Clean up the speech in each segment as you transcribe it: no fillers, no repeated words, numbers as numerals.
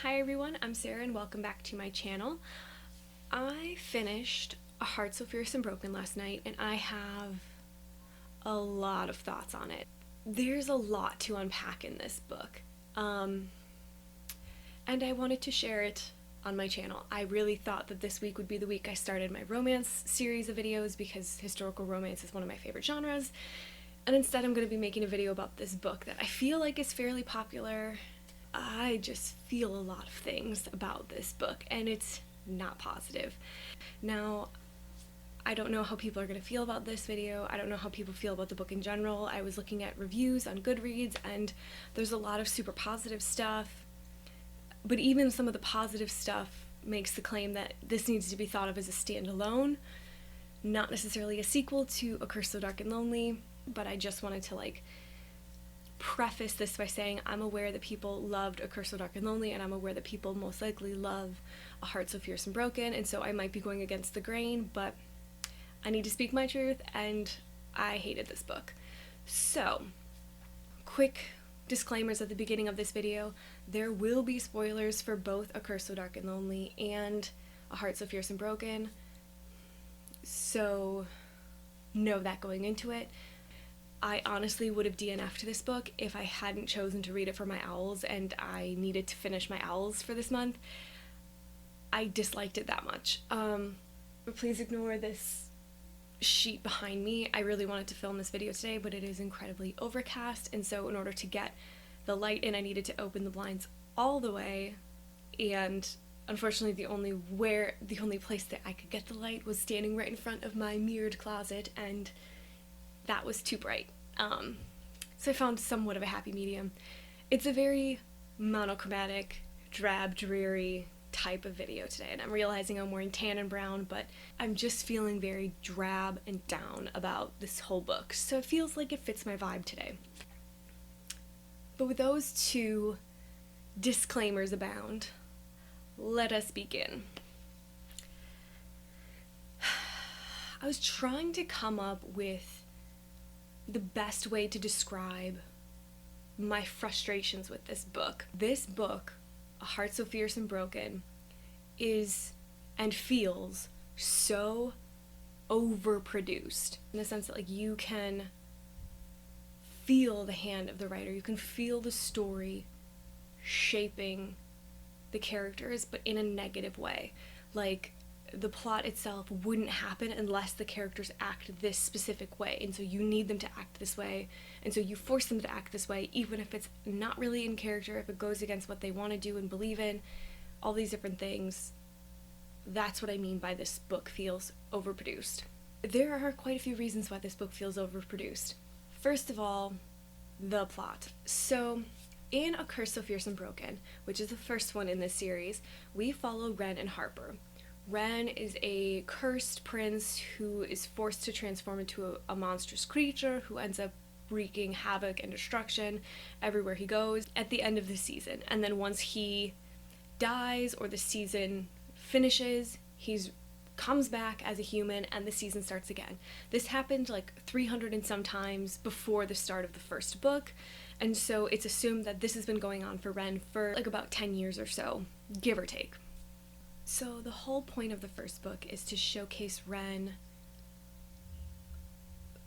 Hi everyone, I'm Sarah and welcome back to my channel. I finished A Heart So Fierce and Broken last night and I have a lot of thoughts on it. There's a lot to unpack in this book, and I wanted to share it on my channel. I really thought that this week would be the week I started my romance series of videos because historical romance is one of my favorite genres, and instead I'm going to be making a video about this book that I feel like is fairly popular. I just feel a lot of things about this book, and it's not positive. Now, I don't know how people are going to feel about this video. I don't know how people feel about the book in general. I was looking at reviews on Goodreads, and there's a lot of super positive stuff, but even some of the positive stuff makes the claim that this needs to be thought of as a standalone, not necessarily a sequel to A Curse So Dark and Lonely, but I just wanted to preface this by saying I'm aware that people loved A Curse So Dark and Lonely, and I'm aware that people most likely love A Heart So Fierce and Broken, and so I might be going against the grain, but I need to speak my truth, and I hated this book. So, quick disclaimers at the beginning of this video. There will be spoilers for both A Curse So Dark and Lonely and A Heart So Fierce and Broken, so know that going into it. I honestly would have DNF'd this book if I hadn't chosen to read it for my owls, and I needed to finish my owls for this month. I disliked it that much. But please ignore this sheet behind me. I really wanted to film this video today, but it is incredibly overcast, and so in order to get the light in, I needed to open the blinds all the way, and unfortunately the only place that I could get the light was standing right in front of my mirrored closet, and that was too bright. So I found somewhat of a happy medium. It's a very monochromatic, drab, dreary type of video today, and I'm realizing I'm wearing tan and brown, but I'm just feeling very drab and down about this whole book, so it feels like it fits my vibe today. But with those two disclaimers abound, let us begin. I was trying to come up with the best way to describe my frustrations with this book. This book, A Heart So Fierce and Broken, is and feels so overproduced, in the sense that you can feel the hand of the writer, you can feel the story shaping the characters, but in a negative way. The plot itself wouldn't happen unless the characters act this specific way, and so you need them to act this way, and so you force them to act this way, even if it's not really in character, if it goes against what they want to do and believe in, all these different things. That's what I mean by this book feels overproduced. There are quite a few reasons why this book feels overproduced. First of all, the plot. So, in A Curse So Fierce and Broken, which is the first one in this series, we follow Rhen and Harper. Rhen is a cursed prince who is forced to transform into a monstrous creature who ends up wreaking havoc and destruction everywhere he goes at the end of the season. And then once he dies or the season finishes, he comes back as a human and the season starts again. This happened 300 and some times before the start of the first book, and so it's assumed that this has been going on for Rhen for about 10 years or so, give or take. So the whole point of the first book is to showcase Rhen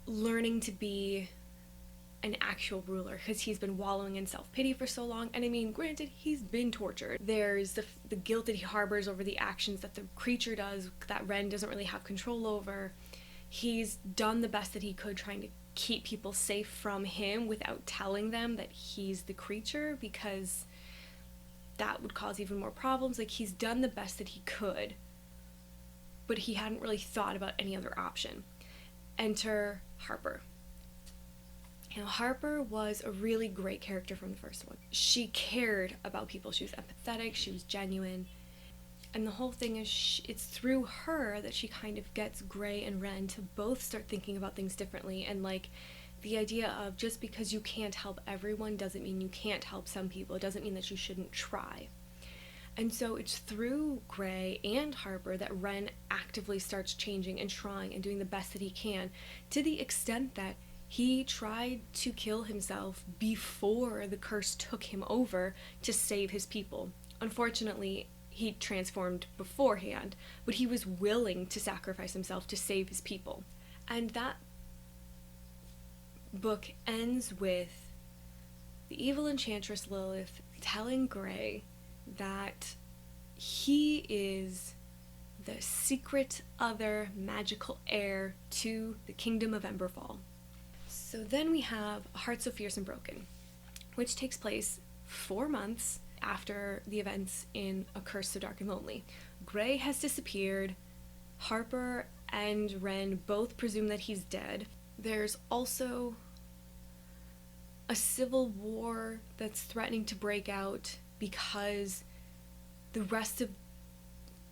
learning to be an actual ruler, because he's been wallowing in self-pity for so long, and I mean, granted, he's been tortured. There's the guilt that he harbors over the actions that the creature does that Rhen doesn't really have control over. He's done the best that he could trying to keep people safe from him without telling them that he's the creature, because that would cause even more problems. He's done the best that he could, but he hadn't really thought about any other option. Enter Harper. Now, Harper was a really great character from the first one. She cared about people, she was empathetic, she was genuine, and the whole thing is it's through her that she kind of gets Gray and Rhen to both start thinking about things differently, and the idea of just because you can't help everyone doesn't mean you can't help some people. It doesn't mean that you shouldn't try. And so it's through Gray and Harper that Rhen actively starts changing and trying and doing the best that he can, to the extent that he tried to kill himself before the curse took him over to save his people. Unfortunately, he transformed beforehand, but he was willing to sacrifice himself to save his people. And that book ends with the evil enchantress Lilith telling Grey that he is the secret other magical heir to the kingdom of Emberfall. So then we have Heart So Fierce and Broken, which takes place 4 months after the events in A Curse So Dark and Lonely. Grey has disappeared. Harper and Rhen both presume that he's dead. There's also a civil war that's threatening to break out because the rest of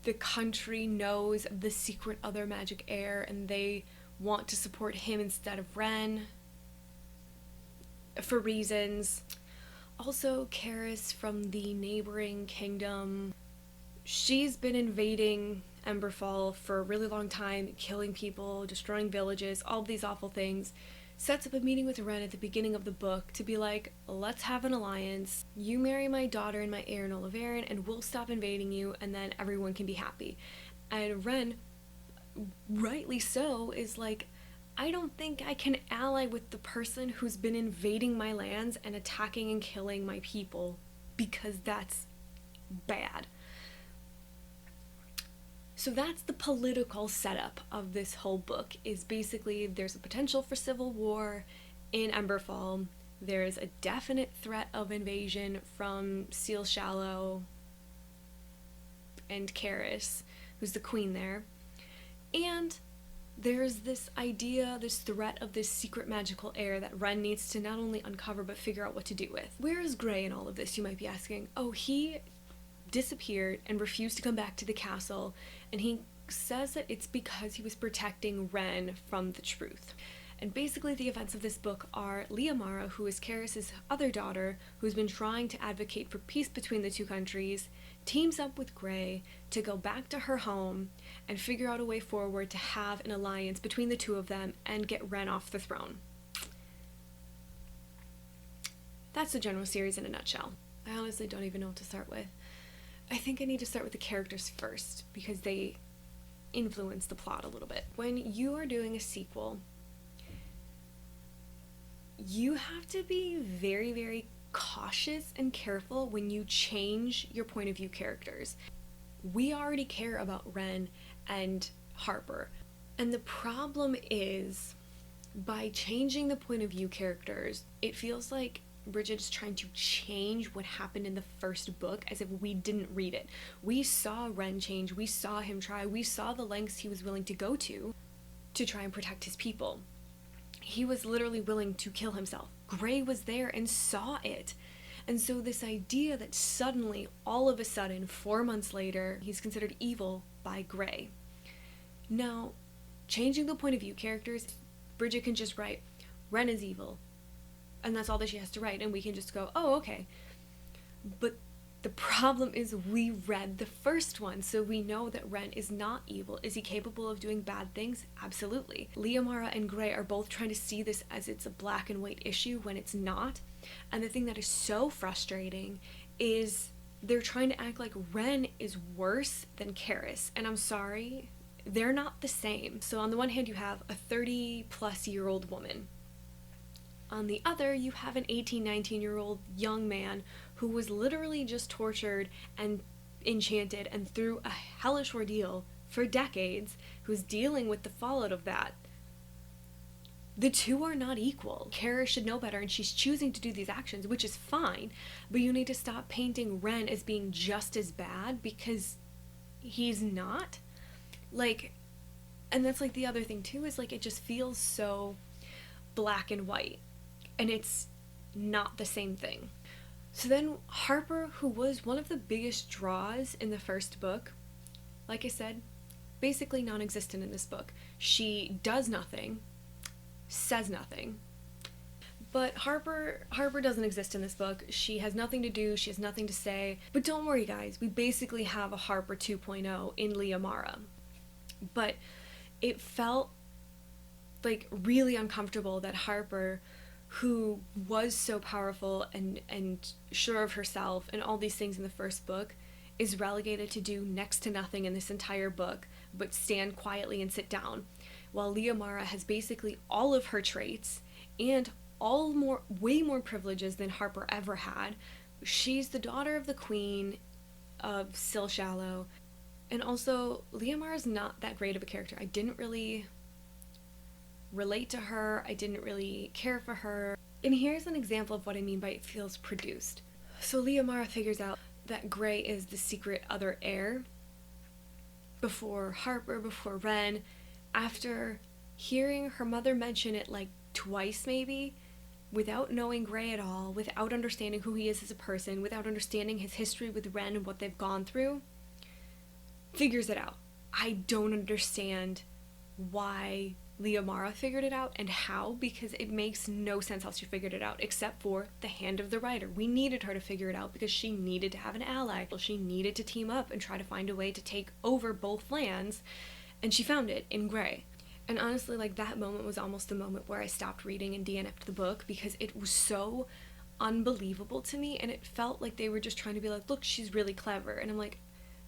the country knows of the secret other magic heir and they want to support him instead of Rhen for reasons. Also, Karis from the neighboring kingdom, she's been invading Emberfall for a really long time, killing people, destroying villages, all of these awful things. Sets up a meeting with Rhen at the beginning of the book to be like, let's have an alliance. You marry my daughter and my heir, Nolavarin, and we'll stop invading you, and then everyone can be happy. And Rhen, rightly so, is like, I don't think I can ally with the person who's been invading my lands and attacking and killing my people, because that's bad. So that's the political setup of this whole book, is basically there's a potential for civil war in Emberfall. There's a definite threat of invasion from Seal Shallow and Karis, who's the queen there. And there's this idea, this threat of this secret magical heir that Rhen needs to not only uncover but figure out what to do with. Where is Grey in all of this, you might be asking? Oh, he disappeared and refused to come back to the castle, and he says that it's because he was protecting Rhen from the truth. And basically the events of this book are Lia Mara, who is Karis' other daughter, who's been trying to advocate for peace between the two countries, teams up with Grey to go back to her home and figure out a way forward to have an alliance between the two of them and get Rhen off the throne. That's the general series in a nutshell. I honestly don't even know what to start with. I think I need to start with the characters first, because they influence the plot a little bit. When you are doing a sequel, you have to be very, very cautious and careful when you change your point of view characters. We already care about Rhen and Harper, and the problem is, by changing the point of view characters, it feels like Bridget is trying to change what happened in the first book as if we didn't read it. We saw Rhen change, we saw him try, we saw the lengths he was willing to go to try and protect his people. He was literally willing to kill himself. Grey was there and saw it. And so this idea that suddenly, all of a sudden, 4 months later, he's considered evil by Grey. Now, changing the point of view characters, Bridget can just write, Rhen is evil, and that's all that she has to write, and we can just go, oh, okay. But the problem is we read the first one, so we know that Rhen is not evil. Is he capable of doing bad things? Absolutely. Lia Mara and Grey are both trying to see this as it's a black and white issue when it's not. And the thing that is so frustrating is they're trying to act like Rhen is worse than Karis. And I'm sorry, they're not the same. So on the one hand, you have a 30-plus-year-old woman. On the other, you have an 18, 19-year-old young man who was literally just tortured and enchanted and through a hellish ordeal for decades, who's dealing with the fallout of that. The two are not equal. Karis should know better, and she's choosing to do these actions, which is fine, but you need to stop painting Rhen as being just as bad, because he's not. Like, and that's like the other thing too, is like it just feels so black and white. And it's not the same thing. So then Harper, who was one of the biggest draws in the first book, like I said, basically non-existent in this book. She does nothing, says nothing. But Harper doesn't exist in this book. She has nothing to do, she has nothing to say. But don't worry, guys, we basically have a Harper 2.0 in Lia Mara. But it felt like really uncomfortable that Harper, who was so powerful and sure of herself and all these things in the first book, is relegated to do next to nothing in this entire book but stand quietly and sit down, while Lia Mara has basically all of her traits and way more privileges than Harper ever had. She's the daughter of the queen of Silshallow, and also Lia Mara's not that great of a character. I didn't really relate to her, I didn't really care for her. And here's an example of what I mean by it feels produced. So Lia Mara figures out that Grey is the secret other heir before Harper, before Rhen, after hearing her mother mention it like twice maybe, without knowing Grey at all, without understanding who he is as a person, without understanding his history with Rhen and what they've gone through, figures it out. I don't understand why Lia Mara figured it out and how, because it makes no sense how she figured it out, except for the hand of the writer. We needed her to figure it out because she needed to have an ally. She needed to team up and try to find a way to take over both lands, and she found it in Grey. And honestly, like, that moment was almost the moment where I stopped reading and DNF'd the book, because it was so unbelievable to me, and it felt like they were just trying to be like, look, she's really clever. And I'm like,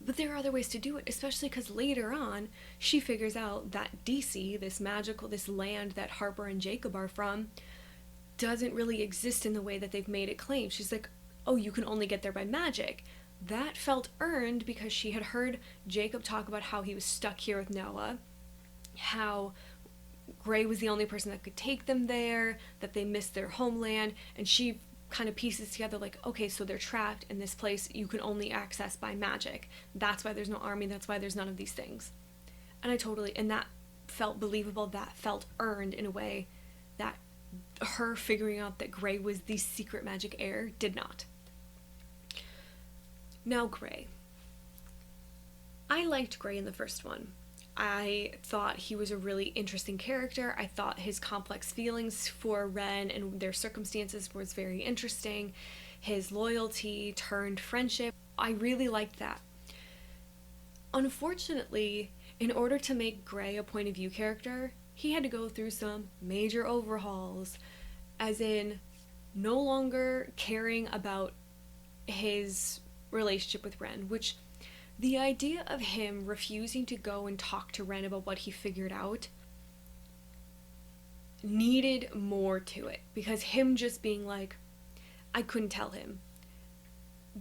but there are other ways to do it, especially because later on, she figures out that DC, this land that Harper and Jacob are from, doesn't really exist in the way that they've made it claim. She's like, oh, you can only get there by magic. That felt earned because she had heard Jacob talk about how he was stuck here with Noah, how Grey was the only person that could take them there, that they missed their homeland, and she kind of pieces together like, okay, so they're trapped in this place you can only access by magic. That's why there's no army, that's why there's none of these things. And that felt believable, that felt earned in a way that her figuring out that Grey was the secret magic heir did not. Now Grey. I liked Grey in the first one. I thought he was a really interesting character. I thought his complex feelings for Rhen and their circumstances was very interesting. His loyalty turned friendship. I really liked that. Unfortunately, in order to make Grey a point of view character, he had to go through some major overhauls, as in no longer caring about his relationship with Rhen, which the idea of him refusing to go and talk to Rhen about what he figured out needed more to it, because him just being like, I couldn't tell him.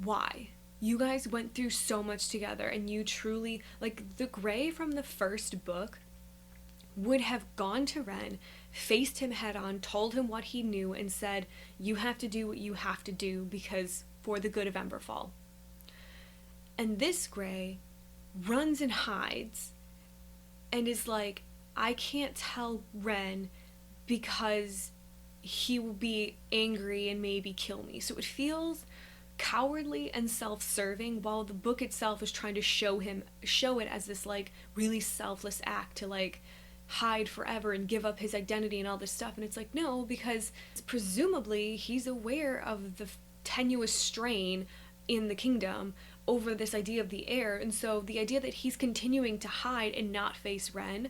Why? You guys went through so much together, and you truly, like, the Grey from the first book would have gone to Rhen, faced him head on, told him what he knew, and said, you have to do what you have to do because for the good of Emberfall. And this Grey runs and hides and is like, I can't tell Rhen because he will be angry and maybe kill me. So it feels cowardly and self-serving, while the book itself is trying to show it as this like really selfless act to like hide forever and give up his identity and all this stuff. And it's like, no, because presumably he's aware of the tenuous strain in the kingdom over this idea of the heir, and so the idea that he's continuing to hide and not face Rhen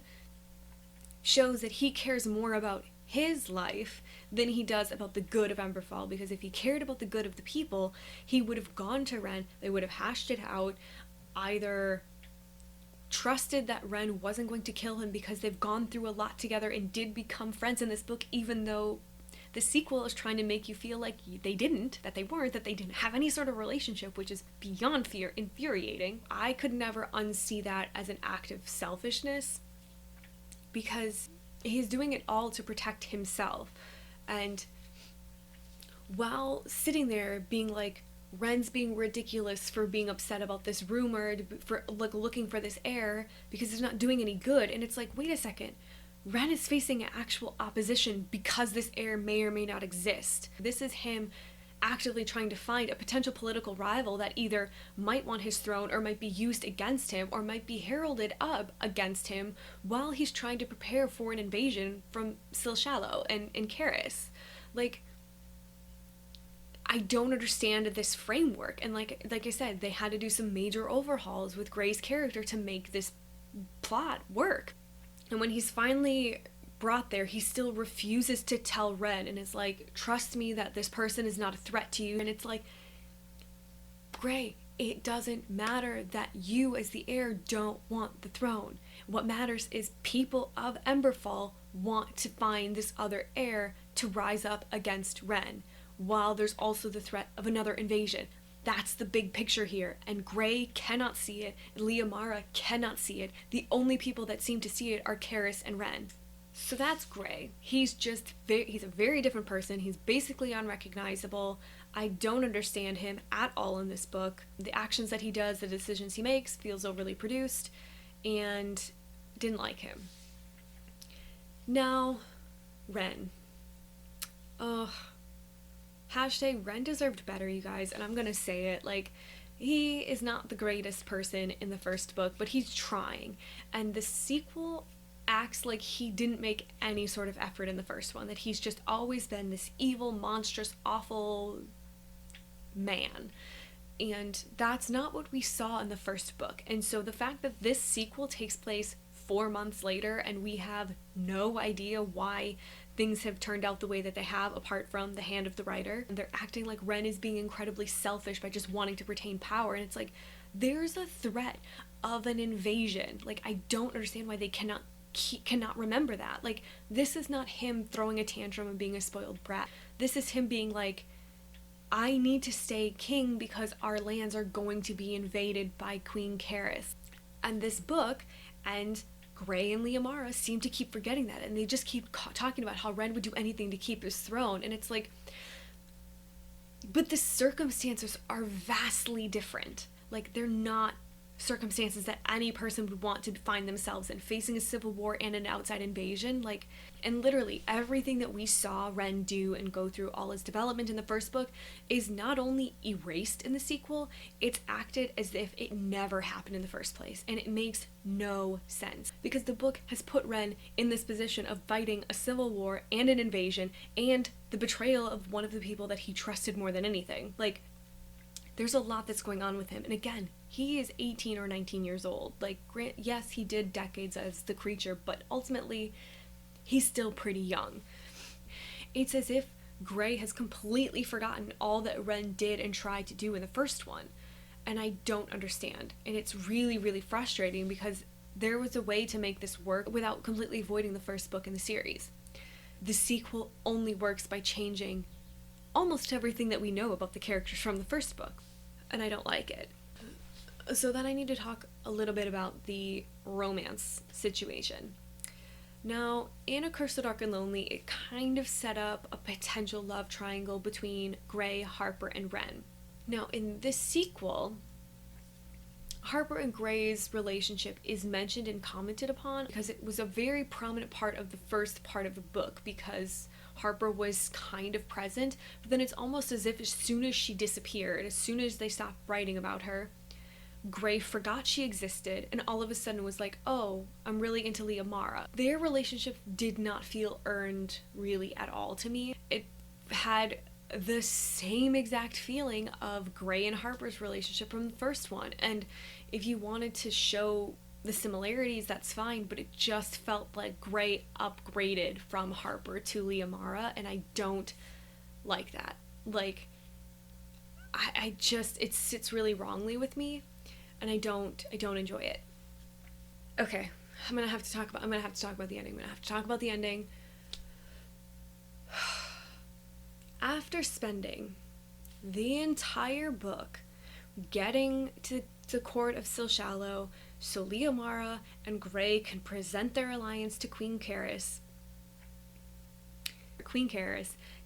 shows that he cares more about his life than he does about the good of Emberfall, because if he cared about the good of the people, he would have gone to Rhen, they would have hashed it out, either trusted that Rhen wasn't going to kill him because they've gone through a lot together and did become friends in this book, even though the sequel is trying to make you feel like they didn't, that they weren't, that they didn't have any sort of relationship, which is beyond infuriating. I could never unsee that as an act of selfishness, because he's doing it all to protect himself. And while sitting there being like, Rhen's being ridiculous for being upset about this rumor, for like looking for this heir, because it's not doing any good, and it's like, wait a second, Rhen is facing actual opposition because this heir may or may not exist. This is him actively trying to find a potential political rival that either might want his throne or might be used against him or might be heralded up against him while he's trying to prepare for an invasion from Silshallow and Caris. Like, I don't understand this framework. And like I said, they had to do some major overhauls with Grey's character to make this plot work. And when he's finally brought there, he still refuses to tell Rhen and is like, trust me that this person is not a threat to you. And it's like, Grey, it doesn't matter that you as the heir don't want the throne. What matters is people of Emberfall want to find this other heir to rise up against Rhen, while there's also the threat of another invasion. That's the big picture here, and Grey cannot see it, Lia Mara cannot see it. The only people that seem to see it are Karis and Rhen. So that's Grey. He's a very different person. He's basically unrecognizable. I don't understand him at all in this book. The actions that he does, the decisions he makes, feels overly produced, and didn't like him. Now, Rhen. Ugh. Hashtag Rhen deserved better, you guys, and I'm gonna say it. Like, he is not the greatest person in the first book, but he's trying. And the sequel acts like he didn't make any sort of effort in the first one, that he's just always been this evil, monstrous, awful man. And that's not what we saw in the first book. And so the fact that this sequel takes place 4 months later and we have no idea why things have turned out the way that they have, apart from the hand of the writer, and they're acting like Rhen is being incredibly selfish by just wanting to retain power, and it's like, there's a threat of an invasion. Like, I don't understand why they cannot remember that. Like, this is not him throwing a tantrum and being a spoiled brat. This is him being like, I need to stay king because our lands are going to be invaded by Queen Karis. And this book, and Grey and Lia Mara seem to keep forgetting that, and they just keep talking about how Rhen would do anything to keep his throne, and it's like, but the circumstances are vastly different. Like, they're not circumstances that any person would want to find themselves in, facing a civil war and an outside invasion. Like, and literally everything that we saw Rhen do and go through all his development in the first book is not only erased in the sequel, it's acted as if it never happened in the first place, and it makes no sense because the book has put Rhen in this position of fighting a civil war and an invasion and the betrayal of one of the people that he trusted more than anything. Like, there's a lot that's going on with him, and again, he is 18 or 19 years old. Like, yes, he did decades as the creature, but ultimately, he's still pretty young. It's as if Grey has completely forgotten all that Rhen did and tried to do in the first one, and I don't understand. And it's really, really frustrating because there was a way to make this work without completely avoiding the first book in the series. The sequel only works by changing almost everything that we know about the characters from the first book, and I don't like it. So then I need to talk a little bit about the romance situation. Now, in A Curse of Dark and Lonely, it kind of set up a potential love triangle between Grey, Harper, and Rhen. Now, in this sequel, Harper and Grey's relationship is mentioned and commented upon because it was a very prominent part of the first part of the book, because Harper was kind of present, but then it's almost as if as soon as she disappeared, as soon as they stopped writing about her, Grey forgot she existed and all of a sudden was like, oh, I'm really into Lia Mara. Their relationship did not feel earned really at all to me. It had the same exact feeling of Grey and Harper's relationship from the first one, and if you wanted to show the similarities, that's fine, but it just felt like Grey upgraded from Harper to Lia Mara, and I don't like that. Like, I just, it sits really wrongly with me, and I don't enjoy it. Okay, I'm gonna have to talk about the ending. After spending the entire book getting to the court of Silshallow so Lia Mara and Grey can present their alliance to Queen Karis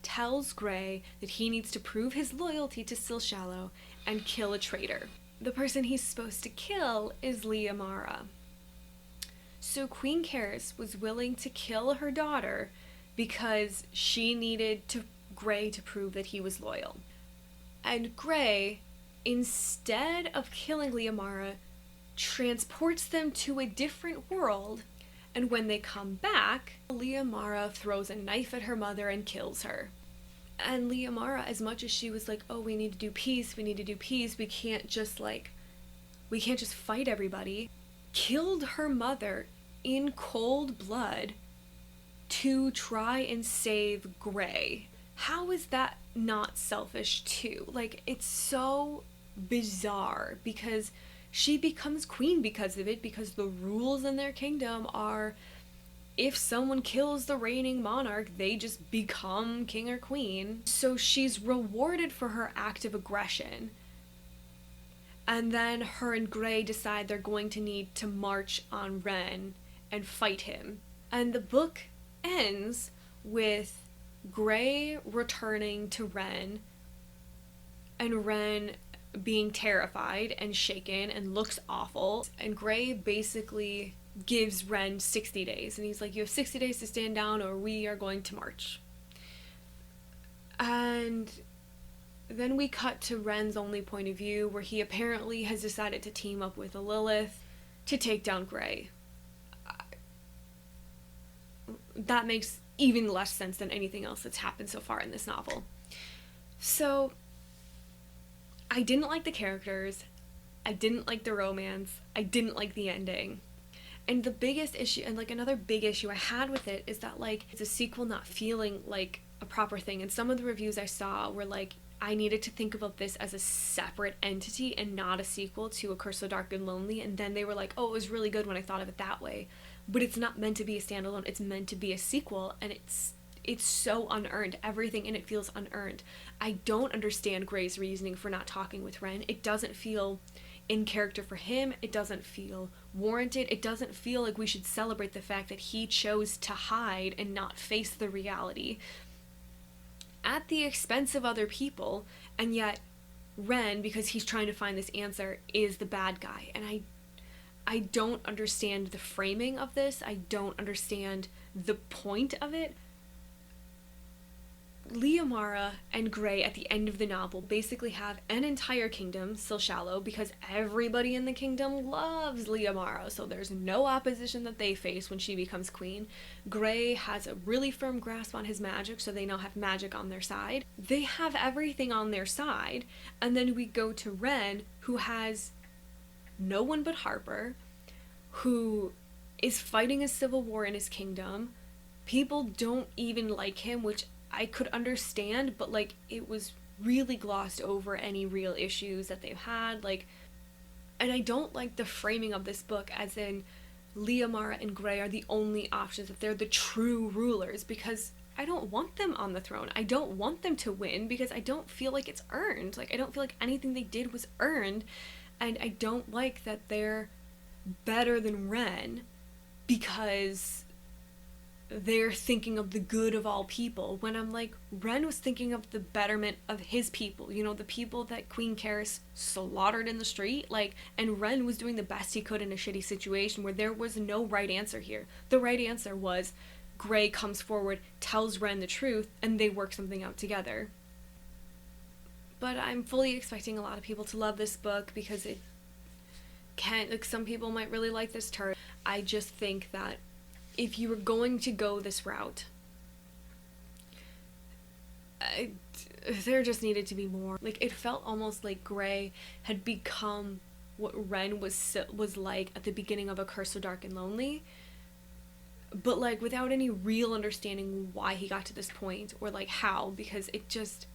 tells Grey that he needs to prove his loyalty to Silshallow and kill a traitor. The person he's supposed to kill is Lia Mara. So Queen Karis was willing to kill her daughter because she needed Grey to prove that he was loyal. And Grey, instead of killing Lia Mara, transports them to a different world, and when they come back, Lia Mara throws a knife at her mother and kills her. And Lia Mara, as much as she was like, oh, we need to do peace, we can't just fight everybody, killed her mother in cold blood to try and save Gray. How is that not selfish too? Like, it's so bizarre because she becomes queen because of it, because the rules in their kingdom are if someone kills the reigning monarch, they just become king or queen. So she's rewarded for her act of aggression. And then her and Gray decide they're going to need to march on Rhen and fight him. And the book ends with Gray returning to Rhen, and Rhen being terrified and shaken and looks awful. And Gray basically gives Rhen 60 days. And he's like, you have 60 days to stand down or we are going to march. And then we cut to Ren's only point of view, where he apparently has decided to team up with a Lilith to take down Gray. That makes even less sense than anything else that's happened so far in this novel. So, I didn't like the characters, I didn't like the romance, I didn't like the ending. And the biggest issue, and like another big issue I had with it, is that like it's a sequel not feeling like a proper thing. And some of the reviews I saw were like, I needed to think about this as a separate entity and not a sequel to A Curse So Dark and Lonely. And then they were like, oh, it was really good when I thought of it that way. But it's not meant to be a standalone, it's meant to be a sequel, and it's so unearned. Everything in it feels unearned. I don't understand Gray's reasoning for not talking with Rhen. It doesn't feel in character for him. It doesn't feel warranted. It doesn't feel like we should celebrate the fact that he chose to hide and not face the reality at the expense of other people. And yet Rhen, because he's trying to find this answer, is the bad guy. And I don't understand the framing of this. I don't understand the point of it. Lia Mara and Gray at the end of the novel basically have an entire kingdom, still shallow, because everybody in the kingdom loves Lia Mara, so there's no opposition that they face when she becomes queen. Gray has a really firm grasp on his magic, so they now have magic on their side. They have everything on their side, and then we go to Rhen, who has no one but Harper, who is fighting a civil war in his kingdom. People don't even like him, which I could understand, but like it was really glossed over any real issues that they've had. Like, and I don't like the framing of this book as in Lia Mara and Gray are the only options, that they're the true rulers, because I don't want them on the throne. I don't want them to win because I don't feel like it's earned. Like, I don't feel like anything they did was earned, and I don't like that they're better than Rhen because they're thinking of the good of all people, when I'm like, Rhen was thinking of the betterment of his people, you know, the people that Queen Karis slaughtered in the street, like, and Rhen was doing the best he could in a shitty situation where there was no right answer here. The right answer was Gray comes forward, tells Rhen the truth, and they work something out together. But I'm fully expecting a lot of people to love this book because it can, like, some people might really like this turn. I just think that if you were going to go this route, there just needed to be more. Like, it felt almost like Gray had become what Rhen was like at the beginning of A Curse So Dark and Lonely, but like without any real understanding why he got to this point, or like how, because it just,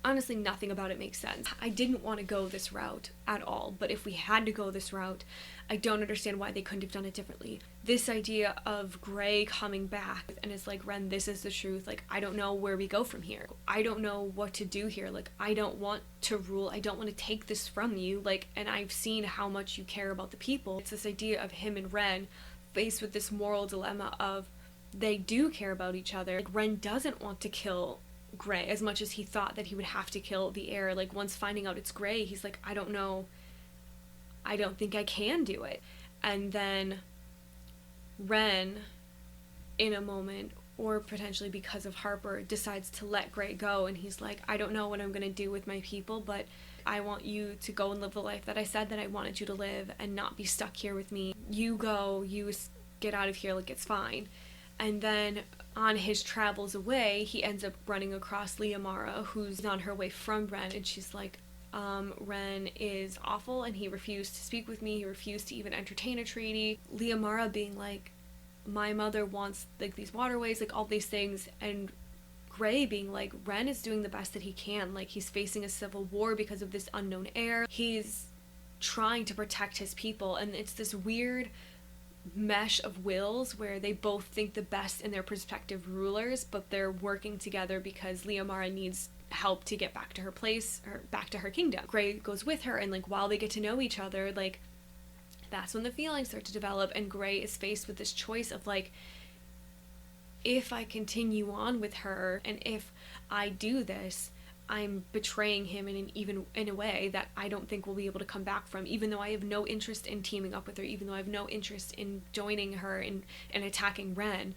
honestly, nothing about it makes sense. I didn't want to go this route at all, but if we had to go this route, I don't understand why they couldn't have done it differently. This idea of Gray coming back and it's like, Rhen, this is the truth. Like, I don't know where we go from here. I don't know what to do here. Like, I don't want to rule. I don't want to take this from you. Like, and I've seen how much you care about the people. It's this idea of him and Rhen faced with this moral dilemma of they do care about each other. Like, Rhen doesn't want to kill Gray as much as he thought that he would have to kill the heir. Like, once finding out it's Gray, he's like, I don't know, I don't think I can do it. And then Rhen, in a moment, or potentially because of Harper, decides to let Gray go, and he's like, I don't know what I'm gonna do with my people, but I want you to go and live the life that I said that I wanted you to live and not be stuck here with me. You go, you get out of here, like, it's fine. And then on his travels away, he ends up running across Lia Mara, who's on her way from Rhen, and she's like, Rhen is awful, and he refused to speak with me, he refused to even entertain a treaty. Lia Mara being like, my mother wants like these waterways, like all these things, and Gray being like, Rhen is doing the best that he can. Like, he's facing a civil war because of this unknown heir. He's trying to protect his people, and it's this weird mesh of wills where they both think the best in their prospective rulers, but they're working together because Lia Mara needs help to get back to her place, or back to her kingdom. Gray goes with her, and like while they get to know each other, like that's when the feelings start to develop, and Gray is faced with this choice of like, if I continue on with her and if I do this, I'm betraying him in a way that I don't think we'll be able to come back from, even though I have no interest in teaming up with her, even though I have no interest in joining her and attacking Rhen.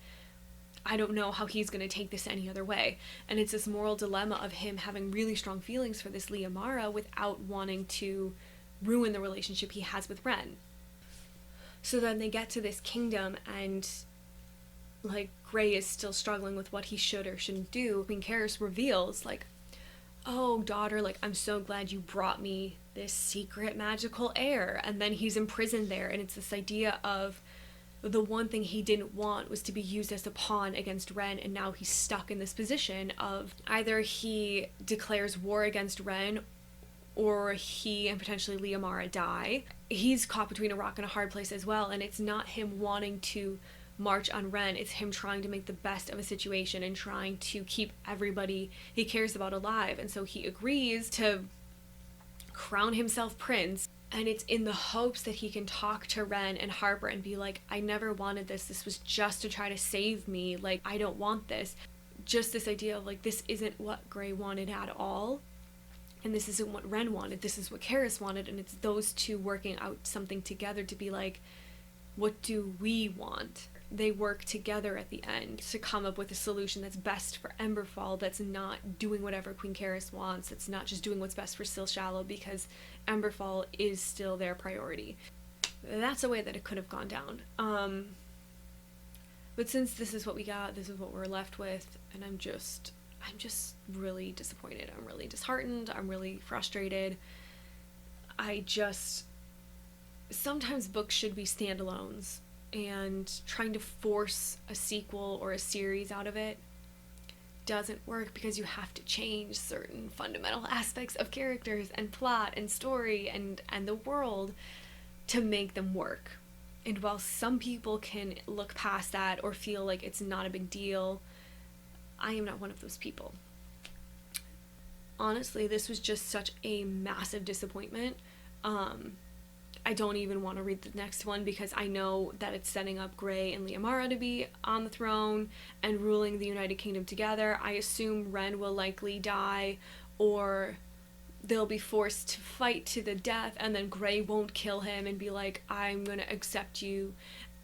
I don't know how he's going to take this any other way. And it's this moral dilemma of him having really strong feelings for this Lia Mara without wanting to ruin the relationship he has with Rhen. So then they get to this kingdom, and like Gray is still struggling with what he should or shouldn't do. Queen Karis reveals like, oh daughter, like I'm so glad you brought me this secret magical heir. And then he's imprisoned there, and it's this idea of the one thing he didn't want was to be used as a pawn against Rhen, and now he's stuck in this position of either he declares war against Rhen or he and potentially Lia Mara die. He's caught between a rock and a hard place as well, and it's not him wanting to march on Rhen, it's him trying to make the best of a situation and trying to keep everybody he cares about alive. And so he agrees to crown himself prince, and it's in the hopes that he can talk to Rhen and Harper and be like, I never wanted this, this was just to try to save me, like I don't want this. Just this idea of like, this isn't what Gray wanted at all, and this isn't what Rhen wanted, this is what Karis wanted. And it's those two working out something together to be like, what do we want? They work together at the end to come up with a solution that's best for Emberfall, that's not doing whatever Queen Karis wants, it's not just doing what's best for Still Shallow, because Emberfall is still their priority. That's a way that it could have gone down. But since this is what we got, this is what we're left with, and I'm just really disappointed. I'm really disheartened. I'm really frustrated. Sometimes books should be standalones, and trying to force a sequel or a series out of it doesn't work, because you have to change certain fundamental aspects of characters and plot and story and the world to make them work. And while some people can look past that or feel like it's not a big deal, I am not one of those people. Honestly, this was just such a massive disappointment. I don't even want to read the next one, because I know that it's setting up Gray and Lia Mara to be on the throne and ruling the United Kingdom together. I assume Rhen will likely die, or they'll be forced to fight to the death, and then Gray won't kill him and be like, I'm gonna accept you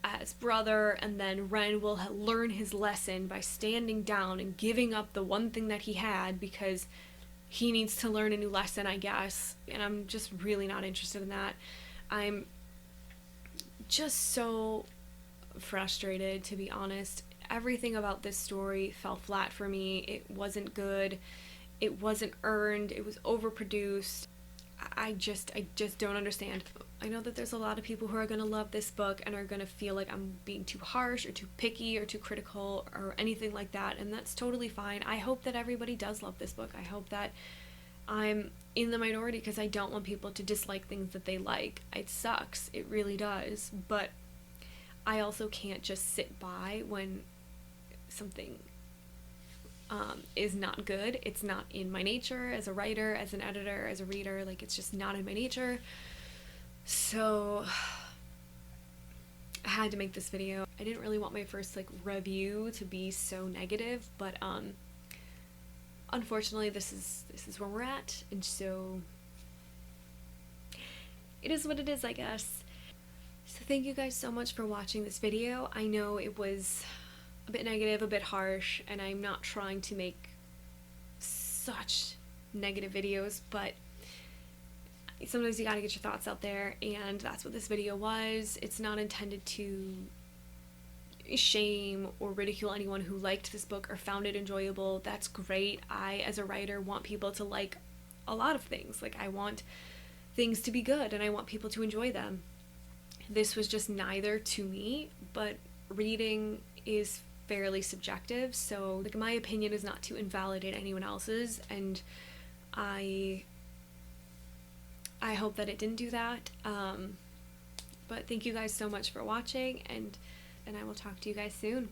as brother, and then Rhen will learn his lesson by standing down and giving up the one thing that he had, because he needs to learn a new lesson, I guess. And I'm just really not interested in that. I'm just so frustrated, to be honest. Everything about this story fell flat for me. It wasn't good. It wasn't earned. It was overproduced. I just don't understand. I know that there's a lot of people who are going to love this book and are going to feel like I'm being too harsh or too picky or too critical or anything like that, and that's totally fine. I hope that everybody does love this book. I hope that I'm in the minority, because I don't want people to dislike things that they like. It sucks. It really does. But I also can't just sit by when something is not good. It's not in my nature as a writer, as an editor, as a reader. Like, it's just not in my nature. So I had to make this video. I didn't really want my first review to be so negative, but unfortunately this is where we're at, and so it is what it is, I guess. So thank you guys so much for watching this video. I know it was a bit negative, a bit harsh, and I'm not trying to make such negative videos, but sometimes you gotta get your thoughts out there, and that's what this video was. It's not intended to shame or ridicule anyone who liked this book or found it enjoyable. That's great. I, as a writer, want people to like a lot of things. Like, I want things to be good and I want people to enjoy them. This was just neither to me, but reading is fairly subjective, so like my opinion is not to invalidate anyone else's, and I hope that it didn't do that. But thank you guys so much for watching, and I will talk to you guys soon.